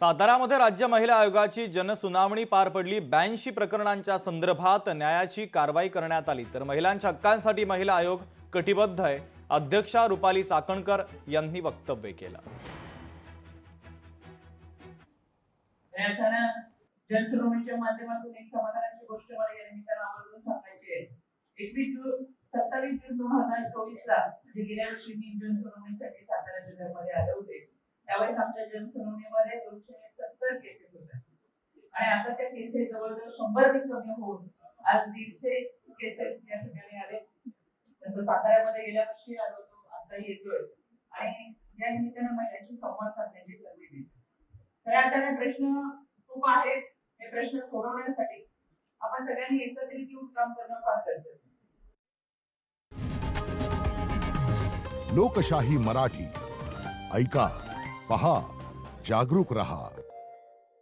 साताऱ्यामध्ये राज्य महिला आयोगाची जनसुनावणी पार पडली। 82 प्रकरणांच्या संदर्भात न्यायाची कारवाई करण्यात आली। तर महिलांच्या हक्कांसाठी महिला आयोग कटिबद्ध आहे, अध्यक्षा रुपाली चाकणकर यांनी वक्तव्य केलं। जनसुनावणीच्या माध्यमातून एक समाधानाची गोष्ट मला या निमित्तानं आवर्जून सांगायची आहे। 27 जून 2024 ला म्हणजे गेल्या वर्षी मी जनसुनावणीसाठी सातारा जिल्ह्यामध्ये आले होते। त्यावेळेस आमच्या जनसुनावणीमध्ये 270 केसेस होत्या आणि आता त्या केसेस जवळजवळ 100 कमी होऊन आज 150 केसेस या ठिकाणी आले। तसं साताऱ्यामध्ये गेल्या वर्षी आलो होतो, आता येतोय आणि या निमित्तानं महिलांशी संवाद साधण्याची संधी मिळते। खऱ्या अर्थाने प्रश्न खूप आहेत, हे प्रश्न सोडवण्यासाठी आपण सगळ्यांनी एकत्रित येऊन काम करणं फार गरजेचं आहे। लोकशाही मराठी ऐका, पहा, जागरूक रहा।